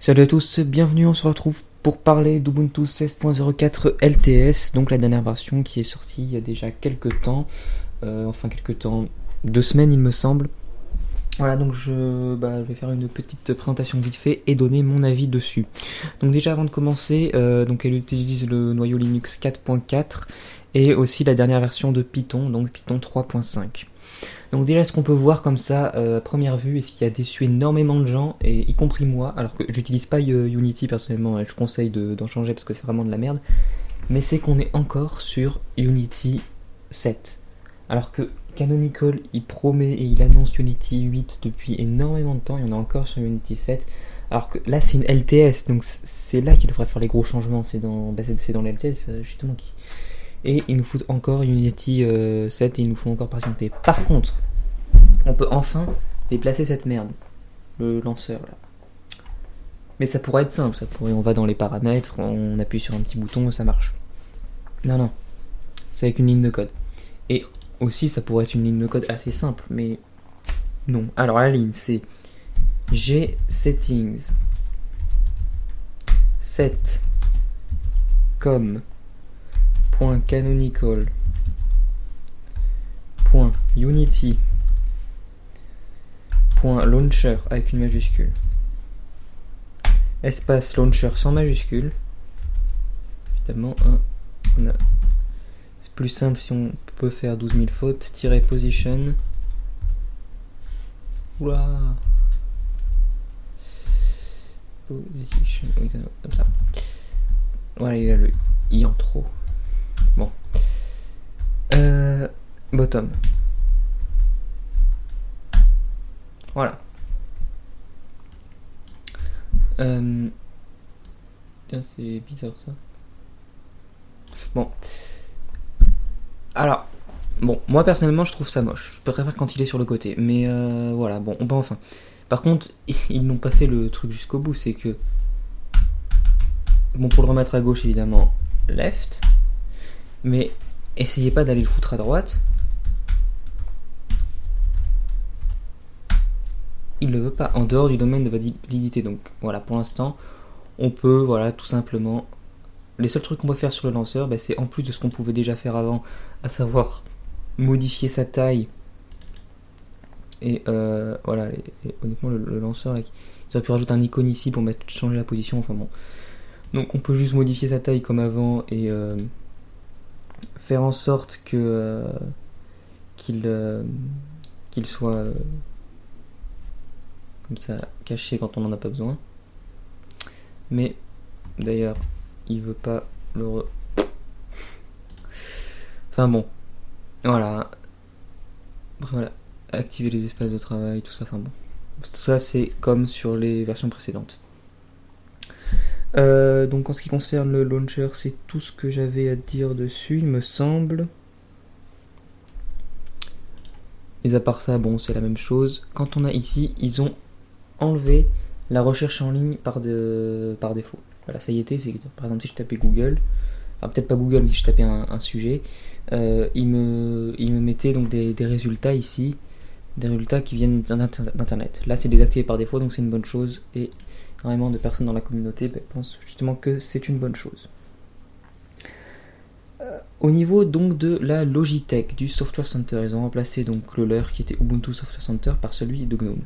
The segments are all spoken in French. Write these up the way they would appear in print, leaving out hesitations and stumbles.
Salut à tous, bienvenue, on se retrouve pour parler d'Ubuntu 16.04 LTS, donc la dernière version qui est sortie il y a déjà quelques temps, 2 semaines il me semble. Voilà, donc je vais faire une petite présentation vite fait et donner mon avis dessus. Donc déjà avant de commencer, donc elle utilise le noyau Linux 4.4 et aussi la dernière version de Python, donc Python 3.5. Donc déjà ce qu'on peut voir comme ça à première vue et ce qui a déçu énormément de gens, et y compris moi, alors que j'utilise pas Unity personnellement, et je conseille d'en changer parce que c'est vraiment de la merde, mais c'est qu'on est encore sur Unity 7. Alors que Canonical il promet et il annonce Unity 8 depuis énormément de temps, et on est encore sur Unity 7. Alors que là c'est une LTS, donc c'est là qu'il devrait faire les gros changements, c'est dans la LTS justement qui... Et ils nous foutent encore Unity 7 et ils nous font encore patienter. Par contre, on peut enfin déplacer cette merde, le lanceur là. Mais ça pourrait être simple, on va dans les paramètres, on appuie sur un petit bouton et ça marche. Non, c'est avec une ligne de code. Et aussi ça pourrait être une ligne de code assez simple, mais non. Alors la ligne c'est gsettings set com.canonical.unity.launcher avec une majuscule. Espace launcher sans majuscule. Évidemment, c'est plus simple si on peut faire 12 000 fautes. Position. Oula. Position. Comme ça. Voilà, il a le i en trop. Bon. Bottom. Voilà. Tiens, c'est bizarre ça. Bon. Alors, moi personnellement je trouve ça moche. Je préfère quand il est sur le côté. Mais voilà, bon, on peut enfin. Par contre, ils n'ont pas fait le truc jusqu'au bout, c'est que... Bon, pour le remettre à gauche, évidemment, left. Mais essayez pas d'aller le foutre à droite. Il ne le veut pas, en dehors du domaine de validité. Donc voilà, pour l'instant, on peut, voilà, tout simplement... Les seuls trucs qu'on peut faire sur le lanceur, c'est en plus de ce qu'on pouvait déjà faire avant, à savoir modifier sa taille. Et voilà, et honnêtement, le lanceur, là, ils auraient pu rajouter un icône ici pour changer la position, enfin bon. Donc on peut juste modifier sa taille comme avant et faire en sorte que qu'il soit comme ça caché quand on n'en a pas besoin. Mais d'ailleurs, il veut pas le Enfin bon, voilà. Voilà, activer les espaces de travail, tout ça, enfin bon. Tout ça c'est comme sur les versions précédentes. Donc en ce qui concerne le launcher, c'est tout ce que j'avais à dire dessus, il me semble. Et à part ça, bon, c'est la même chose. Quand on a ici, ils ont enlevé la recherche en ligne par défaut. Voilà, ça y était, c'est par exemple si je tapais Google, enfin peut-être pas Google, mais si je tapais un sujet, il me mettait donc des résultats ici, des résultats qui viennent d'internet. Là c'est désactivé par défaut, donc c'est une bonne chose, et énormément de personnes dans la communauté pensent justement que c'est une bonne chose. Au niveau donc de la Logitech, du Software Center, ils ont remplacé donc le leur qui était Ubuntu Software Center par celui de GNOME.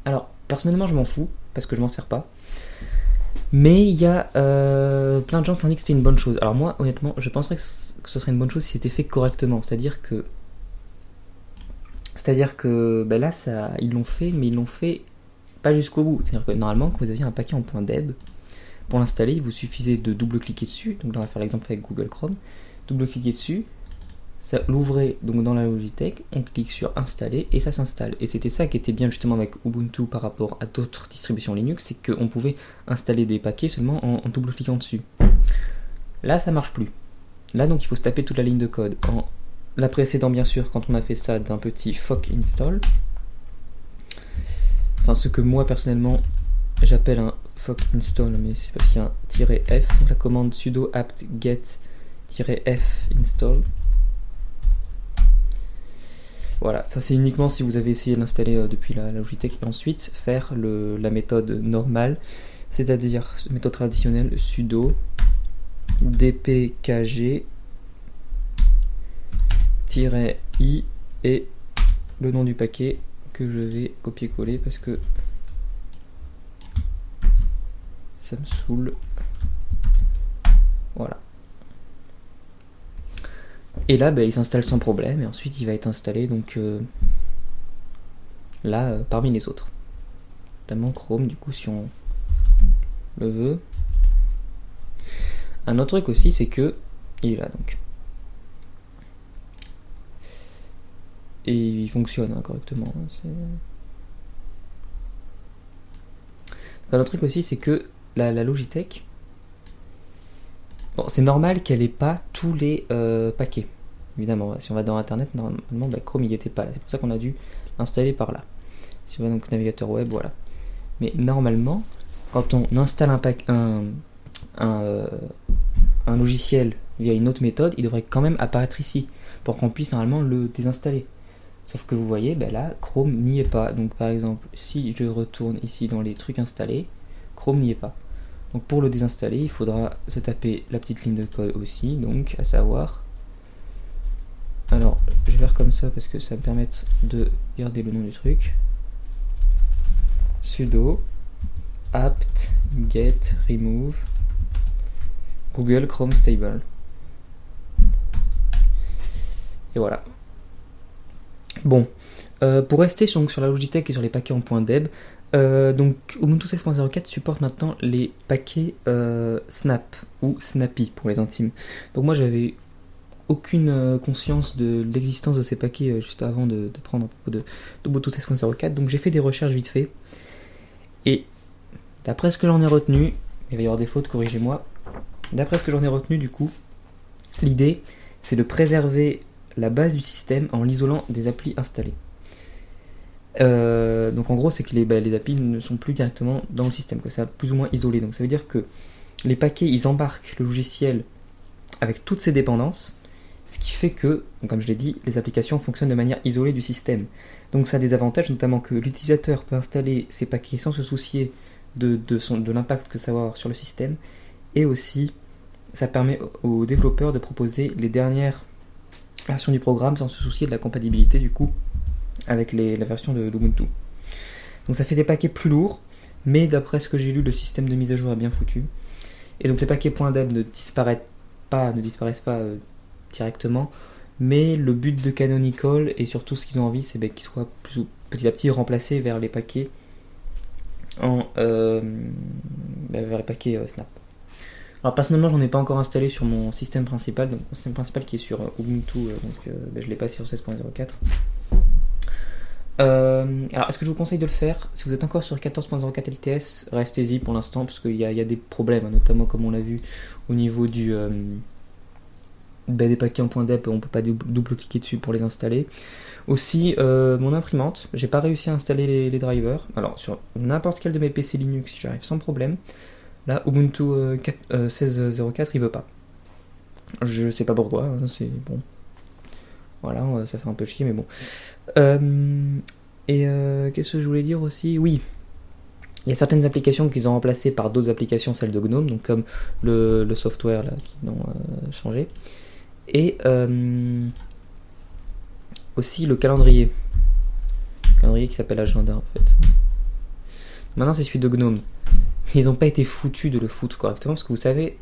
Alors personnellement je m'en fous parce que je m'en sers pas, mais il y a plein de gens qui ont dit que c'était une bonne chose. Alors moi honnêtement je penserais que ce serait une bonne chose si c'était fait correctement, c'est-à-dire que là ça, ils l'ont fait, mais ils l'ont fait pas jusqu'au bout. C'est-à-dire que normalement quand vous aviez un paquet en .deb, pour l'installer, il vous suffisait de double-cliquer dessus. Donc là, on va faire l'exemple avec Google Chrome. Double-cliquer dessus, ça l'ouvrait donc dans la Logitech. On clique sur installer et ça s'installe. Et c'était ça qui était bien justement avec Ubuntu par rapport à d'autres distributions Linux, c'est qu'on pouvait installer des paquets seulement en double-cliquant dessus. Là, ça marche plus. Là, donc, il faut se taper toute la ligne de code. En la précédent, bien sûr, quand on a fait ça d'un petit fock install. Enfin, ce que moi personnellement j'appelle un fock install, mais c'est parce qu'il y a un -f, donc la commande sudo apt get -f install. Voilà, ça c'est uniquement si vous avez essayé de l'installer depuis la Logitech, et ensuite faire la méthode normale, c'est-à-dire méthode traditionnelle sudo dpkg-i et le nom du paquet que je vais copier-coller parce que ça me saoule. Voilà. Et là, il s'installe sans problème et ensuite il va être installé donc là parmi les autres. Notamment Chrome, du coup, si on le veut. Un autre truc aussi, c'est que il est là donc. Et il fonctionne correctement. Un autre truc aussi, c'est que la Logitech, bon, c'est normal qu'elle ait pas tous les paquets. Évidemment, si on va dans Internet, normalement, Chrome il était pas là. C'est pour ça qu'on a dû l'installer par là. Si on va donc navigateur web, voilà. Mais normalement, quand on installe un logiciel via une autre méthode, il devrait quand même apparaître ici pour qu'on puisse normalement le désinstaller. Sauf que vous voyez, là, Chrome n'y est pas. Donc par exemple, si je retourne ici dans les trucs installés, Chrome n'y est pas. Donc pour le désinstaller, il faudra se taper la petite ligne de code aussi, donc à savoir... Alors, je vais faire comme ça parce que ça va me permettre de garder le nom du truc. Sudo apt get remove Google Chrome stable. Et voilà. Bon, pour rester sur la Logitech et sur les paquets en .deb, donc Ubuntu 16.04 supporte maintenant les paquets Snap ou Snappy pour les intimes. Donc moi j'avais aucune conscience de l'existence de ces paquets juste avant de prendre un propos de Ubuntu 16.04, donc j'ai fait des recherches vite fait. Et d'après ce que j'en ai retenu, il va y avoir des fautes, corrigez-moi. D'après ce que j'en ai retenu, du coup, l'idée c'est de préserver la base du système en l'isolant des applis installées. Donc en gros, c'est que les applis ne sont plus directement dans le système, que ça a plus ou moins isolé. Donc ça veut dire que les paquets, ils embarquent le logiciel avec toutes ses dépendances, ce qui fait que, donc comme je l'ai dit, les applications fonctionnent de manière isolée du système. Donc ça a des avantages, notamment que l'utilisateur peut installer ses paquets sans se soucier de l'impact que ça va avoir sur le système, et aussi ça permet aux développeurs de proposer les dernières versions du programme sans se soucier de la compatibilité du coup avec la version de Ubuntu. Donc ça fait des paquets plus lourds, mais d'après ce que j'ai lu, le système de mise à jour est bien foutu. Et donc les paquets .deb ne disparaissent pas directement, mais le but de Canonical et surtout ce qu'ils ont envie, c'est qu'ils soient petit à petit remplacés vers les paquets vers les paquets Snap. Alors personnellement, j'en ai pas encore installé sur mon système principal, donc mon système principal qui est sur Ubuntu, je l'ai pas sur 16.04. Alors est-ce que je vous conseille de le faire? Si vous êtes encore sur 14.04 LTS, restez-y pour l'instant parce qu'il y a des problèmes, notamment comme on l'a vu au niveau des paquets en .deb, on peut pas double-cliquer dessus pour les installer. Aussi, mon imprimante, j'ai pas réussi à installer les drivers. Alors sur n'importe quel de mes PC Linux, j'arrive sans problème. Là, Ubuntu 16.04, il veut pas. Je sais pas pourquoi, c'est bon. Voilà, ça fait un peu chier, mais bon. Qu'est-ce que je voulais dire aussi? Oui, il y a certaines applications qu'ils ont remplacées par d'autres applications, celles de GNOME, donc comme le software là, qui ont changé. Et aussi le calendrier. Le calendrier qui s'appelle Agenda en fait. Maintenant, c'est celui de GNOME. Ils n'ont pas été foutus de le foutre correctement parce que vous savez,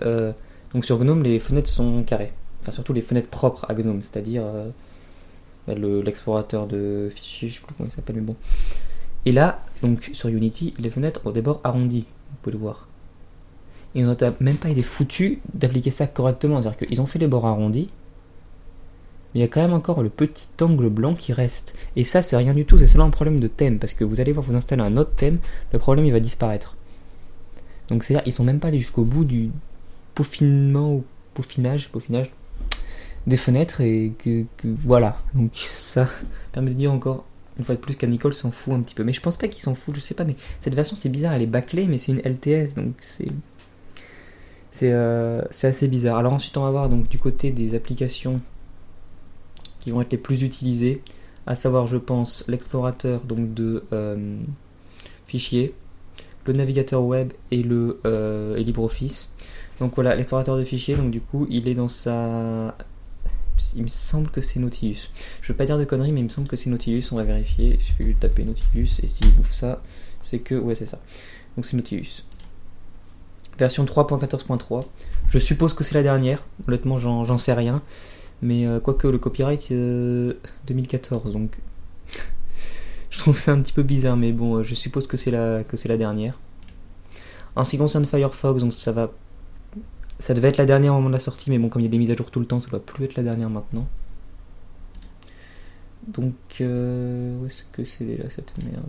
donc sur GNOME, les fenêtres sont carrées. Enfin, surtout les fenêtres propres à GNOME, c'est-à-dire l'explorateur de fichiers, je sais plus comment il s'appelle, mais bon. Et là, donc sur Unity, les fenêtres ont des bords arrondis, vous pouvez le voir. Ils n'ont même pas été foutus d'appliquer ça correctement, c'est-à-dire qu'ils ont fait les bords arrondis, mais il y a quand même encore le petit angle blanc qui reste. Et ça, c'est rien du tout, c'est seulement un problème de thème, parce que vous allez voir, vous installez un autre thème, le problème il va disparaître. Donc c'est-à-dire, ils sont même pas allés jusqu'au bout du peaufinage des fenêtres, et que voilà. Donc ça permet de dire encore une fois de plus qu'Nicole s'en fout un petit peu. Mais je pense pas qu'il s'en fout, je sais pas, mais cette version c'est bizarre, elle est bâclée, mais c'est une LTS, donc c'est assez bizarre. Alors ensuite on va voir donc du côté des applications qui vont être les plus utilisées. à savoir, je pense, l'explorateur donc de fichiers, le navigateur web et et LibreOffice. Donc voilà, l'explorateur de fichiers, donc du coup, il est dans sa... Il me semble que c'est Nautilus. Je veux pas dire de conneries, mais il me semble que c'est Nautilus, on va vérifier. Il suffit de taper Nautilus, et s'il bouffe ça, c'est que... Ouais, c'est ça. Donc c'est Nautilus. Version 3.14.3. Je suppose que c'est la dernière. Honnêtement, j'en sais rien. Mais quoique le copyright 2014, donc je trouve ça un petit peu bizarre, mais bon, je suppose que c'est la dernière. En ce qui concerne Firefox, donc ça devait être la dernière au moment de la sortie, mais bon, comme il y a des mises à jour tout le temps, ça doit plus être la dernière maintenant. Donc, où est-ce que c'est déjà cette merde?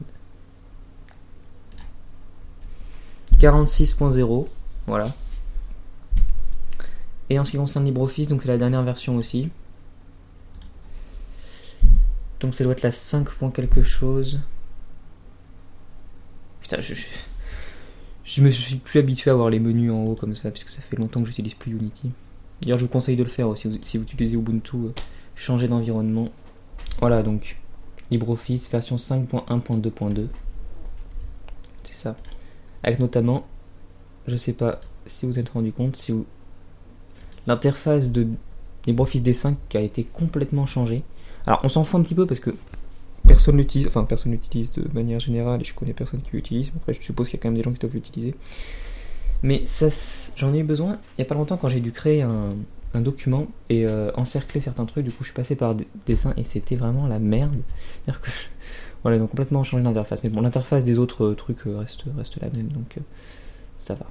46.0, voilà. Et en ce qui concerne LibreOffice, donc c'est la dernière version aussi. Donc ça doit être la 5. Quelque chose. Putain, je me suis plus habitué à voir les menus en haut comme ça, puisque ça fait longtemps que j'utilise plus Unity. D'ailleurs, je vous conseille de le faire aussi, si vous utilisez Ubuntu, changer d'environnement. Voilà, donc LibreOffice version 5.1.2.2. C'est ça. Avec notamment, je sais pas si vous êtes rendu compte, si vous... l'interface de LibreOffice D5 qui a été complètement changée. Alors, on s'en fout un petit peu parce que personne l'utilise, enfin personne l'utilise de manière générale et je connais personne qui l'utilise. Après, je suppose qu'il y a quand même des gens qui doivent l'utiliser. Mais ça, j'en ai eu besoin il n'y a pas longtemps quand j'ai dû créer un document et encercler certains trucs. Du coup, je suis passé par dessin et c'était vraiment la merde. C'est-à-dire que voilà, ils ont complètement changé l'interface. Mais bon, l'interface des autres trucs reste la même, donc ça va.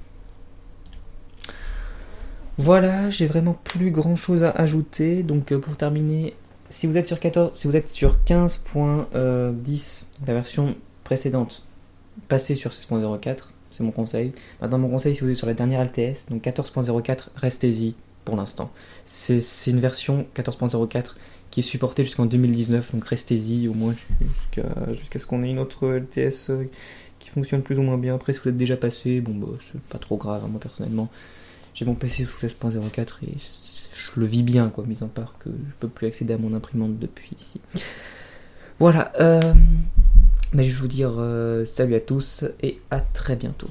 Voilà, j'ai vraiment plus grand chose à ajouter. Donc pour terminer, si vous êtes sur 15.10, la version précédente, passez sur 16.04, c'est mon conseil. Maintenant, mon conseil, si vous êtes sur la dernière LTS, donc 14.04, restez-y pour l'instant. C'est une version 14.04 qui est supportée jusqu'en 2019, donc restez-y au moins jusqu'à ce qu'on ait une autre LTS qui fonctionne plus ou moins bien. Après, si vous êtes déjà passé, bon, bah, c'est pas trop grave, moi personnellement. J'ai mon PC sous 16.04 et je le vis bien, quoi, mis en part que je peux plus accéder à mon imprimante depuis ici. Voilà, je vais vous dire salut à tous et à très bientôt.